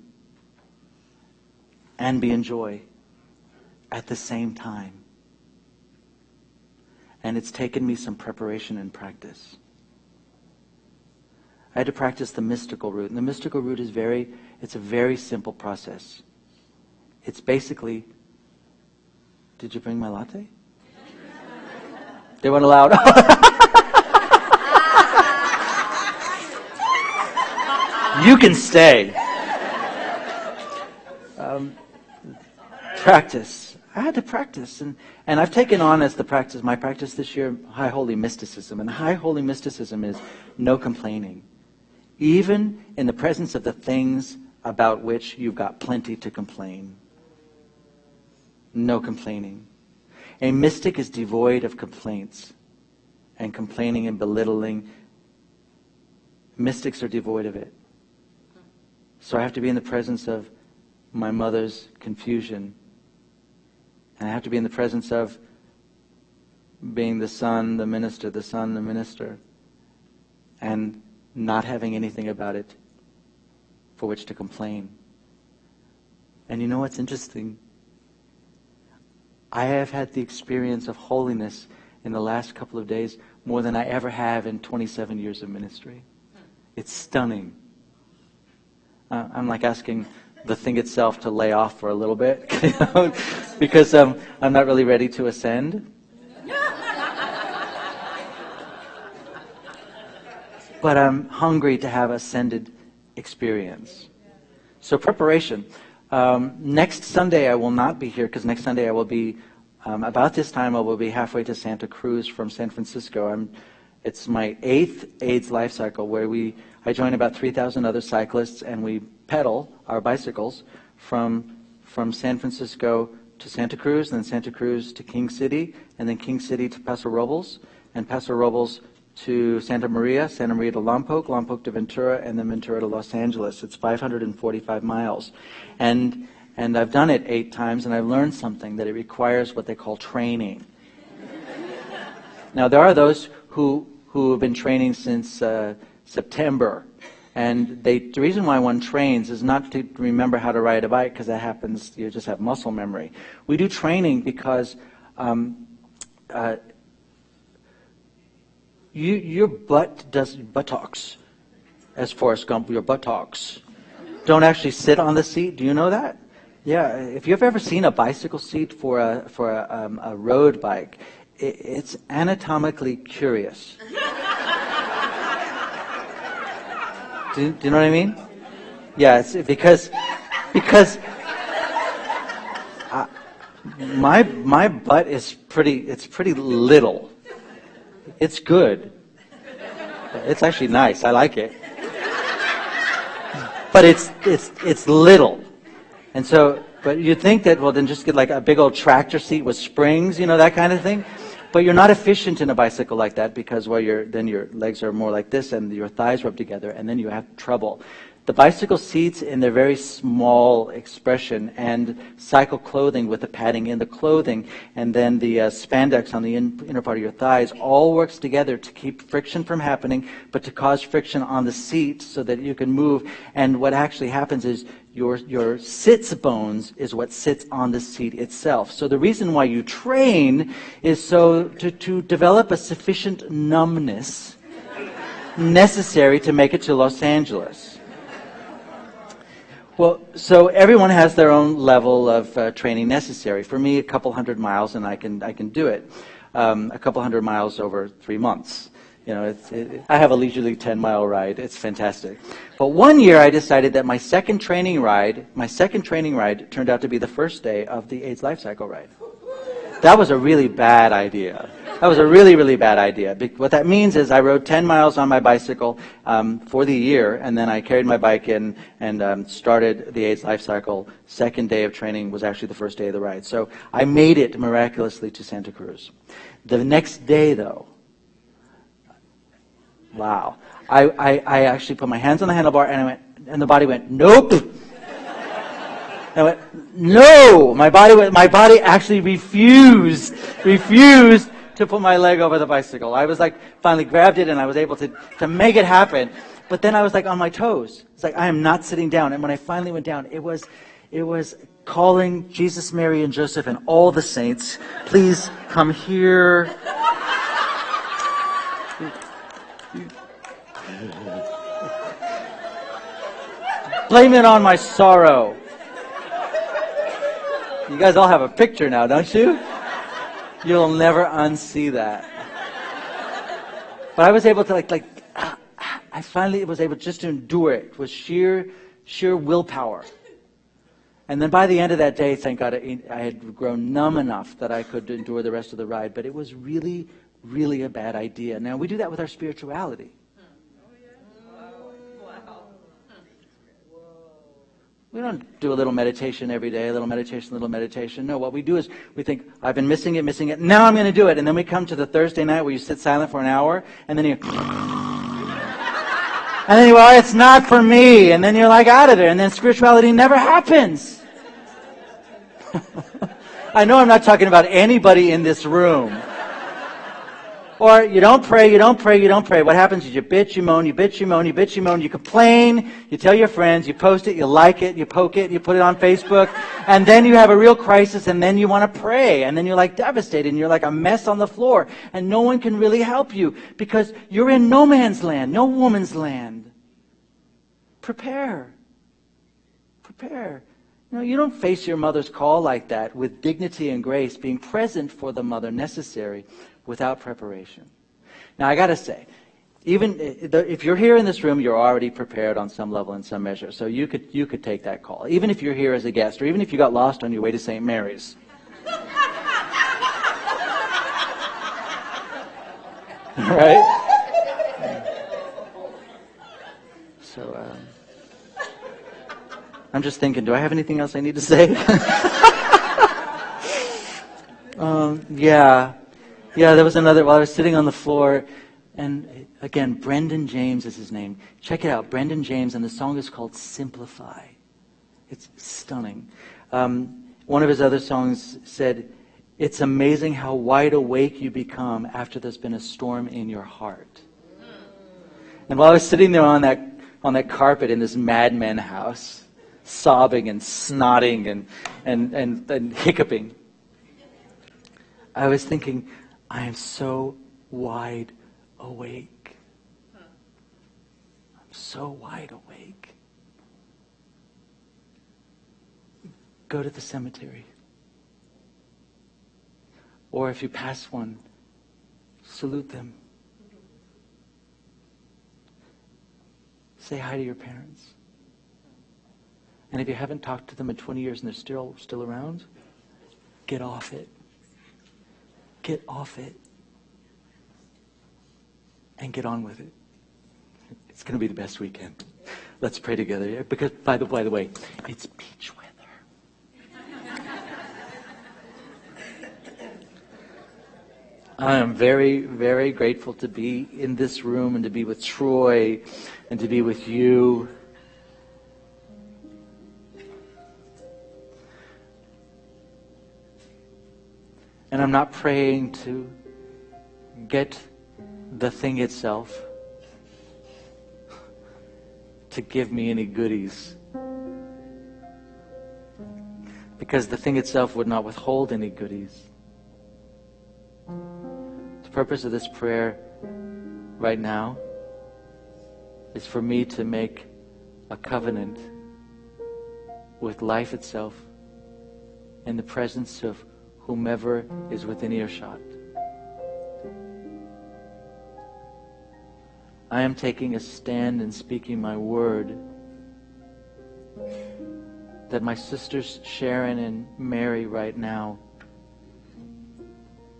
and be in joy at the same time. And it's taken me some preparation and practice. I had to practice the mystical route. And the mystical route is it's a very simple process. It's basically, did you bring my latte? They weren't allowed. You can stay. Practice. I had to practice. And I've taken on as my practice this year, high holy mysticism. And high holy mysticism is no complaining. Even in the presence of the things about which you've got plenty to complain. No complaining. A mystic is devoid of complaints and complaining and belittling. Mystics are devoid of it. So I have to be in the presence of my mother's confusion. And I have to be in the presence of being the son, the minister, and not having anything about it for which to complain. And you know what's interesting? I have had the experience of holiness in the last couple of days more than I ever have in 27 years of ministry. It's stunning. I'm like asking the thing itself to lay off for a little bit, because I'm not really ready to ascend. But I'm hungry to have ascended experience. So preparation. Next Sunday I will not be here, because next Sunday I will be, about this time I will be halfway to Santa Cruz from San Francisco. It's my 8th AIDS life cycle where I join about 3,000 other cyclists and we pedal our bicycles from San Francisco to Santa Cruz, and then Santa Cruz to King City, and then King City to Paso Robles, and Paso Robles to Santa Maria to Lompoc, Lompoc to Ventura, and then Ventura to Los Angeles. It's 545 miles. And I've done it 8 times, and I've learned something, that it requires what they call training. Now, there are those who have been training since September. And the reason why one trains is not to remember how to ride a bike, because that happens, you just have muscle memory. We do training because your butt does buttocks, as Forrest Gump, your buttocks don't actually sit on the seat. Do you know that? Yeah, if you've ever seen a bicycle seat for a road bike, it's anatomically curious. Do you know what I mean? Yeah, it's because my butt is pretty little. It's good. It's actually nice. I like it. But it's little. And so, but you'd think that, well, then just get like a big old tractor seat with springs, that kind of thing. But you're not efficient in a bicycle like that, because then your legs are more like this and your thighs rub together, and then you have trouble. The bicycle seats in their very small expression, and cycle clothing with the padding in the clothing, and then the spandex on the inner part of your thighs, all works together to keep friction from happening, but to cause friction on the seat so that you can move. And what actually happens is your sits bones is what sits on the seat itself. So the reason why you train is so to develop a sufficient numbness necessary to make it to Los Angeles. Well, so everyone has their own level of training necessary. For me, a couple 100 miles, and I can do it. A couple 100 miles over 3 months. I have a leisurely 10-mile ride. It's fantastic. But one year I decided that my second training ride turned out to be the first day of the AIDS Life Cycle ride. That was a really bad idea. That was a really, really bad idea. What that means is I rode 10 miles on my bicycle for the year, and then I carried my bike in and started the AIDS Life Cycle. Second day of training was actually the first day of the ride. So I made it miraculously to Santa Cruz. The next day, though, wow, I actually put my hands on the handlebar, and the body went, nope. I went, no. My body actually refused to put my leg over the bicycle. I was like, finally grabbed it, and I was able to make it happen. But then I was like on my toes. It's like, I am not sitting down. And when I finally went down, it was calling Jesus, Mary, and Joseph, and all the saints, please come here. Blame it on my sorrow. You guys all have a picture now, don't you? You'll never unsee that. But I was able to I finally was able just to endure it with sheer willpower. And then by the end of that day, thank God, I had grown numb enough that I could endure the rest of the ride. But it was really, really a bad idea. Now, we do that with our spirituality. We don't do a little meditation every day, a little meditation. No, what we do is we think, I've been missing it. Now I'm going to do it. And then we come to the Thursday night where you sit silent for an hour, and then you... And then you go, it's not for me. And then you're like out of there. And then spirituality never happens. I know I'm not talking about anybody in this room. Or you don't pray. What happens is you bitch, you moan, you complain, you tell your friends, you post it, you like it, you poke it, you put it on Facebook, and then you have a real crisis, and then you want to pray, and then you're like devastated, and you're like a mess on the floor, and no one can really help you because you're in no man's land, no woman's land. Prepare. No, you don't face your mother's call like that with dignity and grace, being present for the mother necessary without preparation. Now, I got to say, even if you're here in this room, you're already prepared on some level, in some measure. So you could take that call, even if you're here as a guest, or even if you got lost on your way to St. Mary's. Right? So, I'm just thinking, do I have anything else I need to say? Yeah, there was another, while I was sitting on the floor, and again, Brendan James is his name. Check it out, Brendan James, and the song is called Simplify. It's stunning. One of his other songs said, it's amazing how wide awake you become after there's been a storm in your heart. And while I was sitting there on that carpet in this madman house, sobbing and snotting and hiccuping, I was thinking, I am so wide awake. I'm so wide awake. Go to the cemetery. Or if you pass one, salute them. Say hi to your parents. And if you haven't talked to them in 20 years and they're still around, get off it. Get off it. And get on with it. It's going to be the best weekend. Let's pray together. Because, by the way, it's beach weather. I am very, very grateful to be in this room and to be with Troy and to be with you. And I'm not praying to get the thing itself to give me any goodies. Because the thing itself would not withhold any goodies. The purpose of this prayer right now is for me to make a covenant with life itself in the presence of whomever is within earshot. I am taking a stand and speaking my word that my sisters Sharon and Mary right now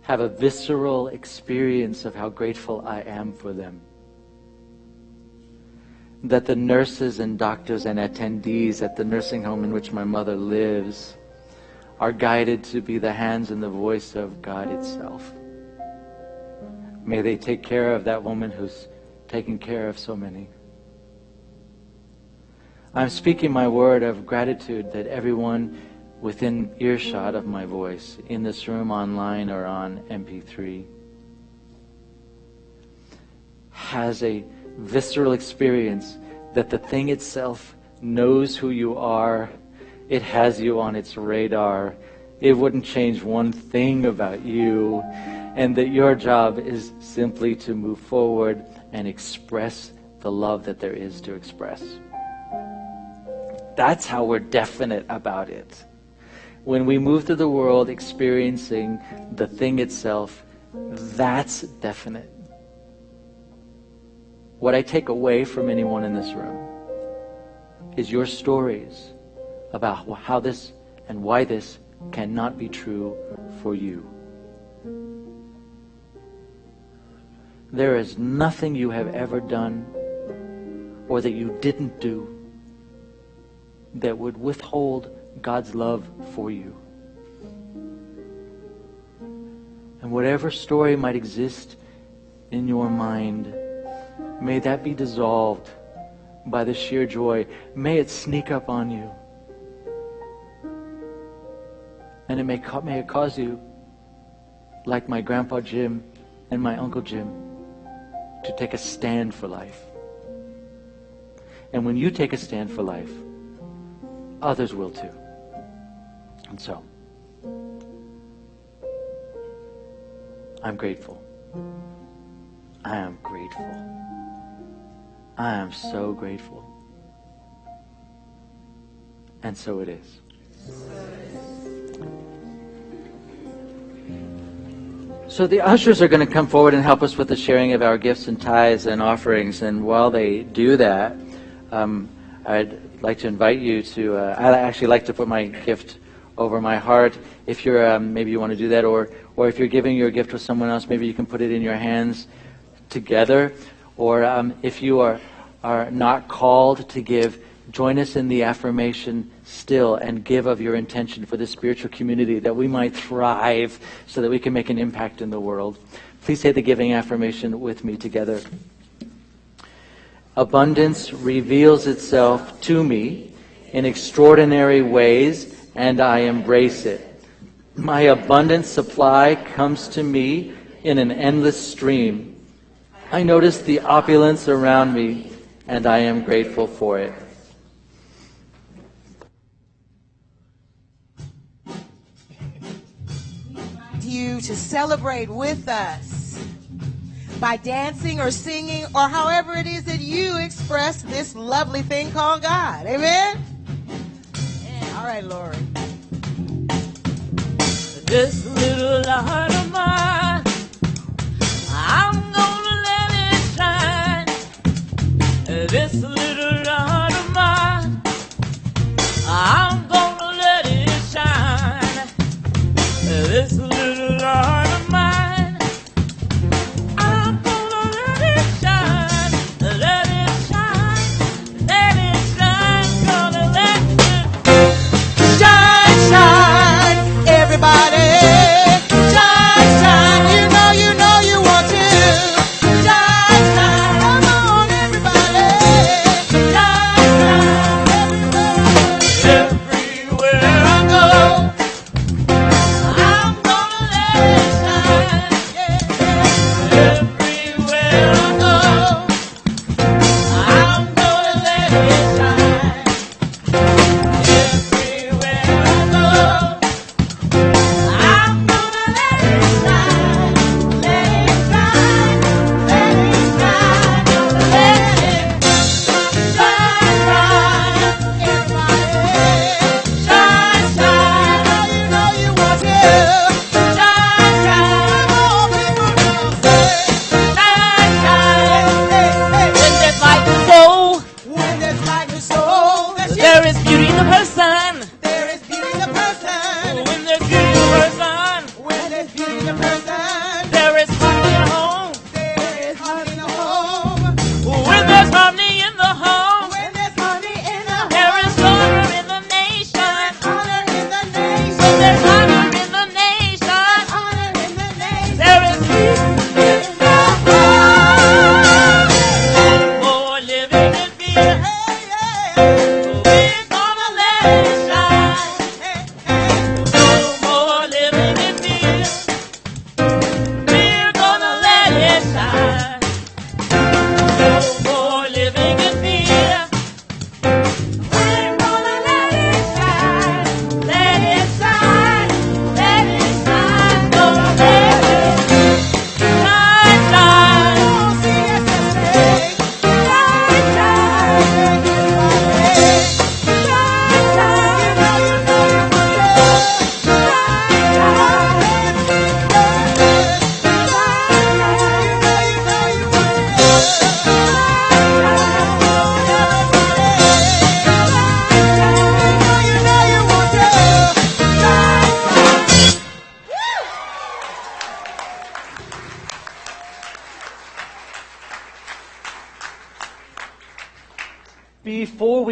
have a visceral experience of how grateful I am for them. That the nurses and doctors and attendees at the nursing home in which my mother lives are guided to be the hands and the voice of God itself. May they take care of that woman who's taking care of so many. I'm speaking my word of gratitude that everyone within earshot of my voice, in this room, online, or on MP3, has a visceral experience that the thing itself knows who you are. It has you on its radar. It wouldn't change one thing about you. And that your job is simply to move forward and express the love that there is to express. That's how we're definite about it. When we move through the world experiencing the thing itself, that's definite. What I take away from anyone in this room is your stories about how this and why this cannot be true for you. There is nothing you have ever done or that you didn't do that would withhold God's love for you. And whatever story might exist in your mind, may that be dissolved by the sheer joy. May it sneak up on you. And it may it cause you, like my Grandpa Jim and my Uncle Jim, to take a stand for life. And when you take a stand for life, others will too. And so, I'm grateful. I am grateful. I am so grateful. And so it is. So the ushers are going to come forward and help us with the sharing of our gifts and tithes and offerings. And while they do that, I'd like to invite you to, I'd actually like to put my gift over my heart. If you're, maybe you want to do that, or if you're giving your gift to someone else, maybe you can put it in your hands together. Or if you are not called to give, join us in the affirmation still and give of your intention for the spiritual community, that we might thrive so that we can make an impact in the world. Please say the giving affirmation with me together. Abundance reveals itself to me in extraordinary ways, and I embrace it. My abundant supply comes to me in an endless stream. I notice the opulence around me, and I am grateful for it. You to celebrate with us by dancing or singing or however it is that you express this lovely thing called God. Amen? Yeah. All right, Lori. This little light of mine, I'm gonna let it shine. This little light of mine, I'm gonna let it shine. This little light of mine, I'm gonna let it shine. Let it shine, let it shine, gonna let it Shine, shine, everybody. Shine, shine, you know you want to. Shine, shine, come on, everybody. Shine, shine, everywhere I go. I'm gonna let it shine. Everywhere I go, I'm gonna let it shine. Everywhere I go, I'm gonna let it shine. Let it shine, let it shine, gonna let it shine, shine, everybody. Shine, shine, you know you want to. shine, shine, All people know, say, shine, shine. hey, hey. When there's light in the soul, When there's light in the soul, that's there is beauty in the person. there is beauty in the person. When there's beauty in the person, When there's beauty in the person, there is harmony in the home. there is harmony in the home. When there's harmony in the home, When there's harmony in the there home, is honor in the nation. honor in the nation. When there's honor in the nation, Honor in the nation. there is peace in the home. For living is here, Hey, hey. we're gonna let it shine.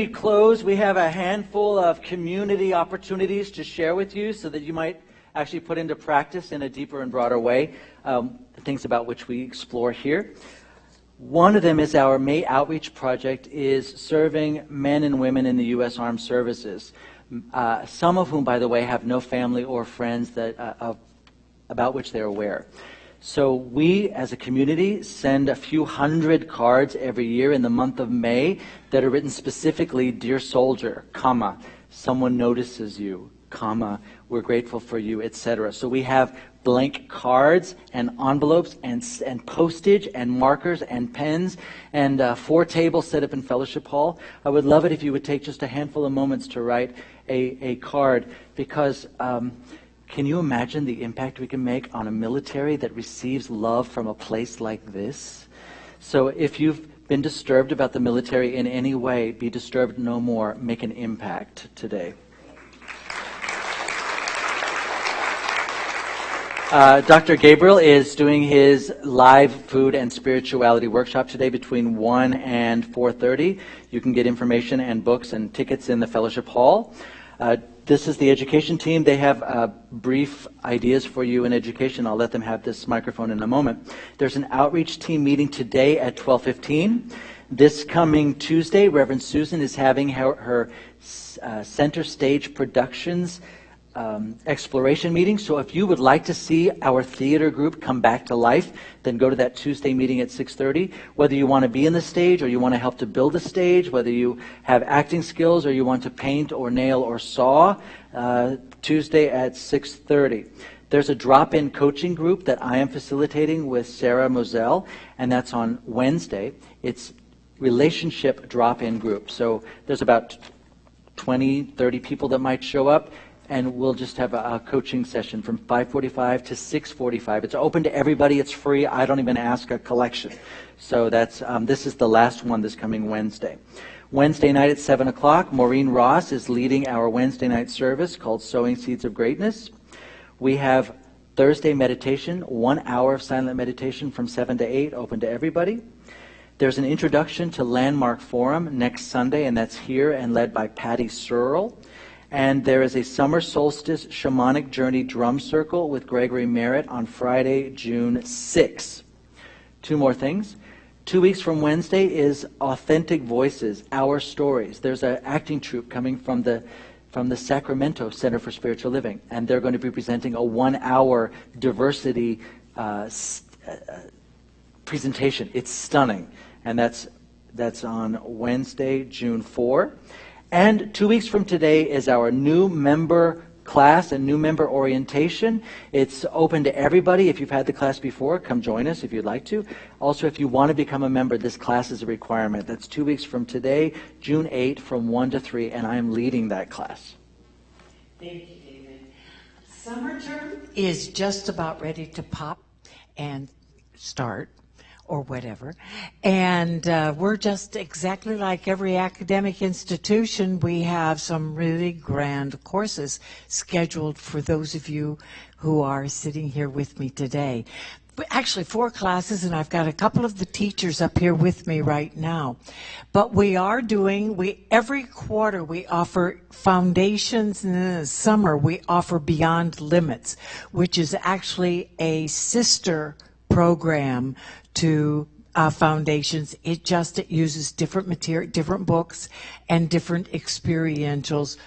close, we have a handful of community opportunities to share with you so that you might actually put into practice in a deeper and broader way the things about which we explore here. One of them is our May Outreach Project is serving men and women in the U.S. Armed Services, some of whom, by the way, have no family or friends that about which they're aware. So we, as a community, send a few hundred cards every year in the month of May that are written specifically, "Dear Soldier, comma, someone notices you, comma, we're grateful for you," etc. So we have blank cards and envelopes and postage and markers and pens and 4 tables set up in Fellowship Hall. I would love it if you would take just a handful of moments to write a card, because can you imagine the impact we can make on a military that receives love from a place like this? So if you've been disturbed about the military in any way, be disturbed no more. Make an impact today. Dr. Gabriel is doing his live food and spirituality workshop today between 1 and 4:30. You can get information and books and tickets in the Fellowship Hall. This is the education team. They have brief ideas for you in education. I'll let them have this microphone in a moment. There's an outreach team meeting today at 12:15. This coming Tuesday, Reverend Susan is having her Center Stage Productions exploration meeting. So if you would like to see our theater group come back to life, then go to that Tuesday meeting at 6:30. Whether you want to be in the stage or you want to help to build a stage, whether you have acting skills or you want to paint or nail or saw, Tuesday at 6:30. There's a drop-in coaching group that I am facilitating with Sarah Moselle, and that's on Wednesday. It's relationship drop-in group. So there's about 20, 30 people that might show up, and we'll just have a coaching session from 5:45 to 6:45. It's open to everybody. It's free. I don't even ask a collection. So that's this is the last one this coming Wednesday. Wednesday night at 7 o'clock, Maureen Ross is leading our Wednesday night service called Sowing Seeds of Greatness. We have Thursday meditation, 1 hour of silent meditation from 7 to 8, open to everybody. There's an introduction to Landmark Forum next Sunday, and that's here and led by Patty Searle. And there is a Summer Solstice Shamanic Journey Drum Circle with Gregory Merritt on Friday, June 6. 2 more things. 2 weeks from Wednesday is Authentic Voices, Our Stories. There's an acting troupe coming from the Sacramento Center for Spiritual Living, and they're going to be presenting a 1-hour diversity presentation. It's stunning, and that's on Wednesday, June 4. And 2 weeks from today is our new member class and new member orientation. It's open to everybody. If you've had the class before, come join us if you'd like to. Also, if you want to become a member, this class is a requirement. That's 2 weeks from today, June 8, from 1 to 3, and I am leading that class. Thank you, David. Summer term is just about ready to pop and start, or whatever. And we're just exactly like every academic institution. We have some really grand courses scheduled for those of you who are sitting here with me today. Actually, 4 classes, and I've got a couple of the teachers up here with me right now. But we are every quarter we offer foundations, and in the summer we offer Beyond Limits, which is actually a sister program to foundations. It uses different material, different books, and different experientials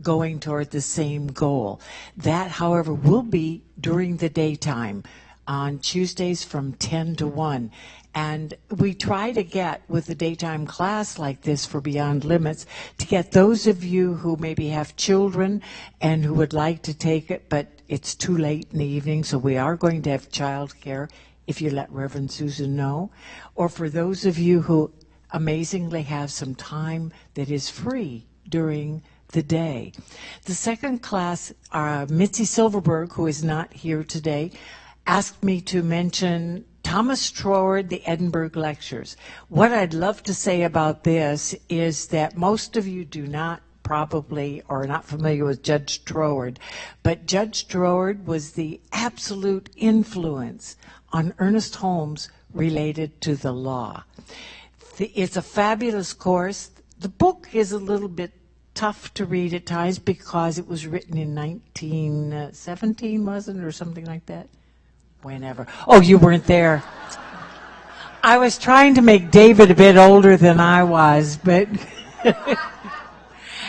going toward the same goal. That, however, will be during the daytime on Tuesdays from 10 to 1. And we try to get, with a daytime class like this for Beyond Limits, to get those of you who maybe have children and who would like to take it, but it's too late in the evening, so we are going to have childcare if you let Reverend Susan know, or for those of you who amazingly have some time that is free during the day. The second class, Mitzi Silverberg, who is not here today, asked me to mention Thomas Troward, the Edinburgh Lectures. What I'd love to say about this is that most of you do not probably are not familiar with Judge Troward, but Judge Troward was the absolute influence on Ernest Holmes related to the law. It's a fabulous course. the book is a little bit tough to read at times because it was written in 1917, wasn't it, or something like that? Whenever. Oh, you weren't there. I was trying to make David a bit older than I was, but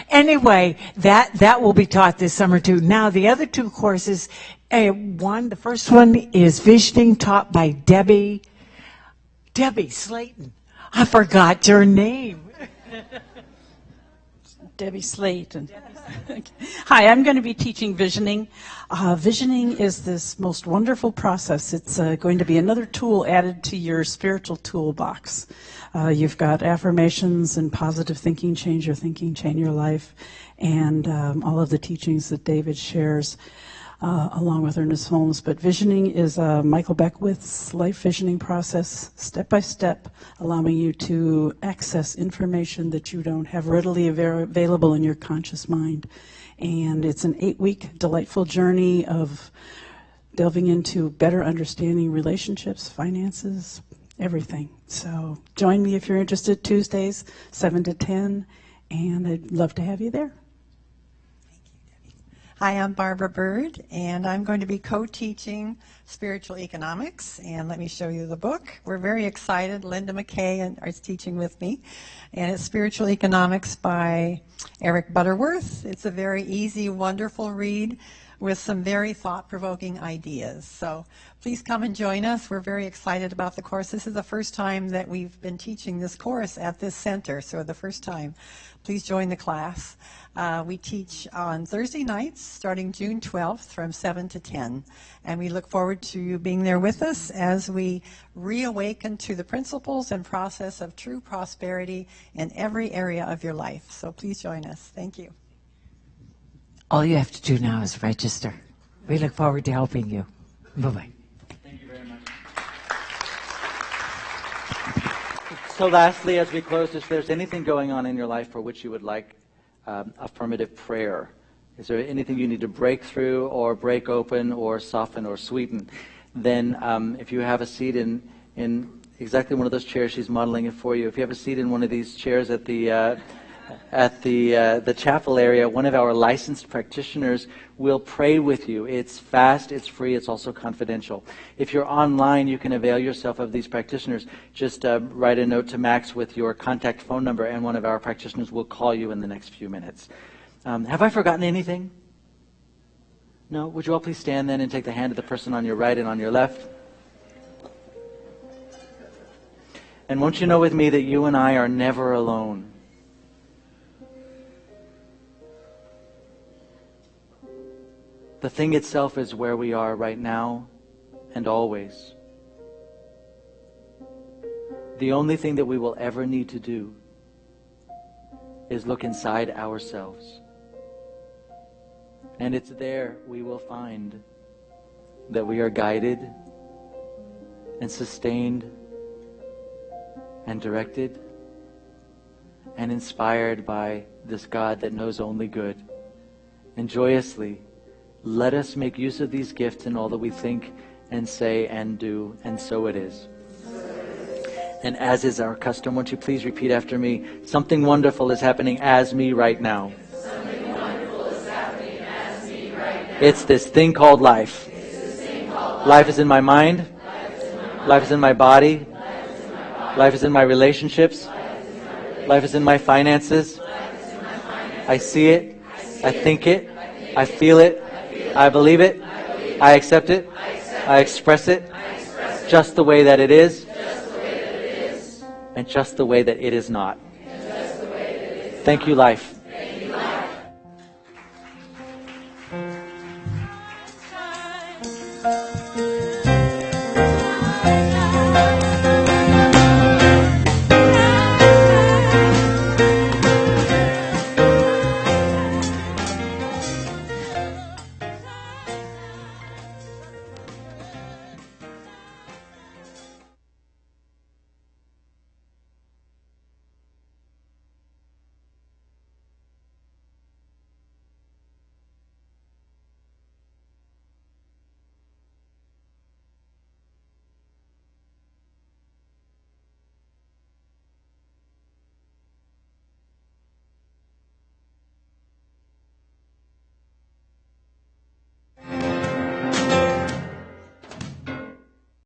anyway, that will be taught this summer too. Now, the other two courses, the first one is Visioning, taught by Debbie Slayton. I forgot your name. Debbie Slayton. Hi, I'm going to be teaching visioning. Visioning is this most wonderful process. It's going to be another tool added to your spiritual toolbox. You've got affirmations and positive thinking, change your thinking, change your life, and all of the teachings that David shares along with Ernest Holmes. But visioning is Michael Beckwith's life visioning process, step by step, allowing you to access information that you don't have readily available in your conscious mind. And it's an 8-week delightful journey of delving into better understanding relationships, finances, everything. So join me if you're interested, Tuesdays, 7 to 10, and I'd love to have you there. Hi, I'm Barbara Bird, and I'm going to be co-teaching spiritual economics, and let me show you the book. We're very excited. Linda McKay is teaching with me, and it's Spiritual Economics by Eric Butterworth. It's a very easy, wonderful read with some very thought-provoking ideas. So please come and join us. We're very excited about the course. This is the first time that we've been teaching this course at this center, so the first time. Please join the class. We teach on Thursday nights starting June 12th from 7 to 10. And we look forward to you being there with us as we reawaken to the principles and process of true prosperity in every area of your life. So please join us. Thank you. All you have to do now is register. We look forward to helping you. Bye-bye. Thank you very much. So lastly, as we close, if there's anything going on in your life for which you would like affirmative prayer, is there anything you need to break through or break open or soften or sweeten, then if you have a seat in exactly one of those chairs, she's modeling it for you. If you have a seat in one of these chairs at the chapel area, one of our licensed practitioners will pray with you. It's fast, it's free, it's also confidential. If you're online, you can avail yourself of these practitioners. Just write a note to Max with your contact phone number, and one of our practitioners will call you in the next few minutes. Have I forgotten anything? No? Would you all please stand then and take the hand of the person on your right and on your left? And won't you know with me that you and I are never alone? The thing itself is where we are right now and always. The only thing that we will ever need to do is look inside ourselves. And it's there we will find that we are guided and sustained and directed and inspired by this God that knows only good. And joyously, let us make use of these gifts in all that we think and say and do, and so it is. And as is our custom, won't you please repeat after me? Something wonderful is happening as me right now. Something wonderful is happening as me right now. It's this thing called life. Life is in my mind. Life is in my body. Life is in my relationships. Life is in my finances. I see it. I think it. I feel it. I believe it. I accept it. I express it just the way that it is and just the way that it is not. Thank you, life.